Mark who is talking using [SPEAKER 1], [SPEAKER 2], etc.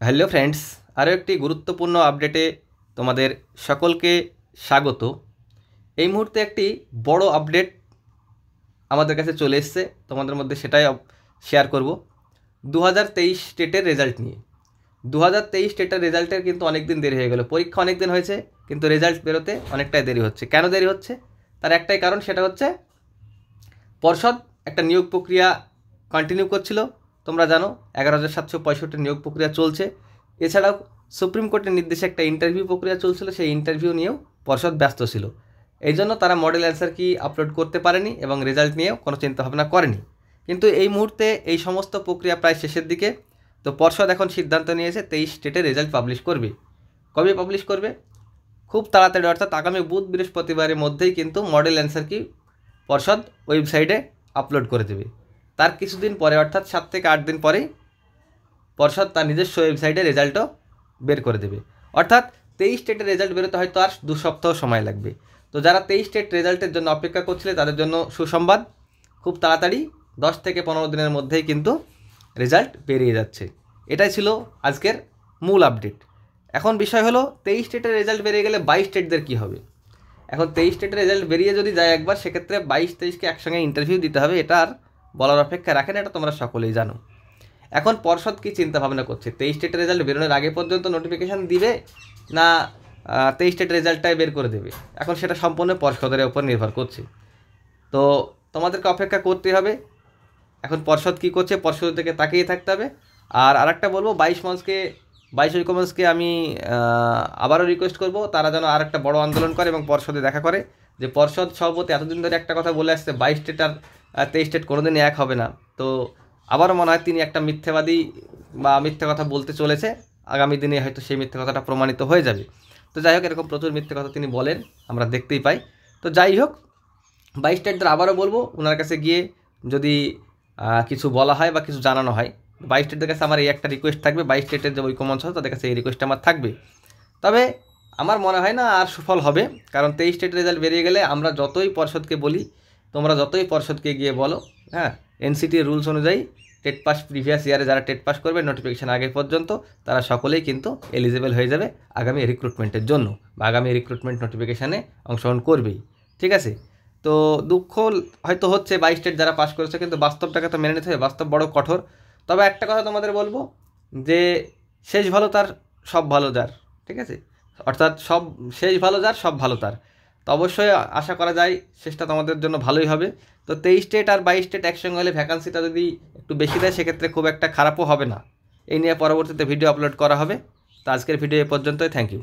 [SPEAKER 1] Hello friends, আরও একটি গুরুত্বপূর্ণ আপডেটে তোমাদের সকলকে স্বাগত। এই মুহূর্তে একটি বড় আপডেট আমাদের কাছে চলে এসছে, তোমাদের মধ্যে সেটাই শেয়ার করব। 2023 স্টেটের রেজাল্ট নিয়ে। 2023 স্টেটের রেজাল্টের কিন্তু অনেক দিন দেরি হয়ে গেল। পরীক্ষা অনেক দিন হয়েছে, কিন্তু রেজাল্ট বেরোতে অনেকটাই দেরি হচ্ছে। কেন দেরি হচ্ছে? তার একটাই কারণ, সেটা হচ্ছে পর্ষদ একটা নিয়োগ প্রক্রিয়া কন্টিনিউ করছিল। তোমরা জানো 11,765 নিয়োগ প্রক্রিয়া চলছে। এছাড়াও সুপ্রিম কোর্টের নির্দেশে একটা ইন্টারভিউ প্রক্রিয়া চলছিল, সেই ইন্টারভিউ নিয়েও পর্ষদ ব্যস্ত ছিল। এই জন্য তারা মডেল অ্যান্সার কি আপলোড করতে পারেনি এবং রেজাল্ট নিয়েও কোনো চিন্তাভাবনা করেনি। কিন্তু এই মুহূর্তে এই সমস্ত প্রক্রিয়া প্রায় শেষের দিকে। তো পর্ষদ এখন সিদ্ধান্ত নিয়েছে 23 স্টেটে রেজাল্ট পাবলিশ করবে। কবে পাবলিশ করবে? খুব তাড়াতাড়ি, অর্থাৎ আগামী বুধ বৃহস্পতিবারের মধ্যেই কিন্তু মডেল অ্যান্সার কি পর্ষদ ওয়েবসাইটে আপলোড করে দেবে। তার কিছুদিন পরে, অর্থাৎ 7 থেকে 8 দিন পরেই পর্ষদ তার নিজস্ব ওয়েবসাইটে রেজাল্টও বের করে দেবে। অর্থাৎ 23 স্টেটের রেজাল্ট বেরোতে হয়তো আর 2 সপ্তাহ সময় লাগবে। তো যারা 23 স্টেট রেজাল্টের জন্য অপেক্ষা করছিলে তাদের জন্য সুসংবাদ, খুব তাড়াতাড়ি 10 থেকে 15 দিনের মধ্যেই কিন্তু রেজাল্ট বেরিয়ে যাচ্ছে। এটাই ছিল আজকের মূল আপডেট। এখন বিষয় হলো 23 স্টেটের রেজাল্ট বেরিয়ে গেলে 22 স্টেটদের কী হবে। এখন 23 স্টেটের রেজাল্ট বেরিয়ে যদি যায় একবার, সেক্ষেত্রে 22-23কে একসঙ্গে ইন্টারভিউ দিতে হবে। এটা আর বলার অপেক্ষা রাখেন, এটা তোমরা সকলেই জানো। এখন পর্ষদ কি চিন্তা ভাবনা করছে, 23 স্টেটের রেজাল্ট বেরোনোর আগে পর্যন্ত নোটিফিকেশান দিবে, না 23 স্টেটের রেজাল্টটাই বের করে দেবে? এখন সেটা সম্পূর্ণ পর্ষদের উপর নির্ভর করছে। তো তোমাদেরকে অপেক্ষা করতে হবে। এখন পর্ষদ কী করছে, পর্ষদ থেকে তাকিয়ে থাকতে হবে। আর আরেকটা বলবো, 22 ঐক্যমঞ্চকে আমি আবারও রিকোয়েস্ট করব, তারা যেন আর একটা বড় আন্দোলন করে এবং পর্ষদে দেখা করে। যে পর্ষদ সভাপতি এতদিন ধরে একটা কথা বলে আসছে, 22 স্টেট আর 23 স্টেট কোনোদিনই এক হবে না। তো আবারও মনে হয় তিনি একটা মিথ্যাবাদী বা মিথ্যে কথা বলতে চলেছে। আগামী দিনে হয়তো সেই মিথ্যে কথাটা প্রমাণিত হয়ে যাবে। তো যাই হোক, এরকম প্রচুর মিথ্যে কথা তিনি বলেন, আমরা দেখতেই পাই। তো যাই হোক, 22 স্টেটদের আবারও বলবো, ওনার কাছে গিয়ে যদি কিছু বলা হয় বা কিছু জানানো হয়, 22 স্টেটদের কাছে আমার এই একটা রিকোয়েস্ট থাকবে। 22 স্টেটের যে ঐক্যমঞ্চ হয় তাদের কাছে এই রিকোয়েস্ট আমার থাকবে। তবে আমার মনে হয় না আর সুফল হবে, কারণ 23 স্টেট রেজাল্ট বেরিয়ে গেলে আমরা যতই পর্ষদকে বলি, তোমরা যতই পর্ষদকে গিয়ে বলো, হ্যাঁ, এনসিটির রুলস অনুযায়ী টেট পাস, প্রিভিয়াস ইয়ারে যারা টেট পাস করবে নোটিফিকেশান আগে পর্যন্ত, তারা সকলেই কিন্তু এলিজিবল হয়ে যাবে আগামী রিক্রুটমেন্টের জন্য, বা আগামী রিক্রুটমেন্ট নোটিফিকেশানে অংশগ্রহণ করবেই। ঠিক আছে? তো দুঃখ হয়তো হচ্ছে 22 স্টেট যারা পাস করেছে, কিন্তু বাস্তবটাকে তো মেনে নিতে হবে, বাস্তব বড় কঠোর। তবে একটা কথা তোমাদের বলবো, যে শেষ ভালো তার সব ভালো যার। ঠিক আছে? অর্থাৎ সব শেষ ভালো যার সব ভালো তার। তো অবশ্যই আশা করা যায় শেষটা তোমাদের জন্য ভালোই হবে। তো 23 স্টেট আর 22 স্টেট একসঙ্গে হলে ভ্যাকান্সিটা যদি একটু বেশি দেয়, সেক্ষেত্রে খুব একটা খারাপও হবে না। এই নিয়ে পরবর্তীতে ভিডিও আপলোড করা হবে। তো আজকের ভিডিও এ পর্যন্তই। Thank you.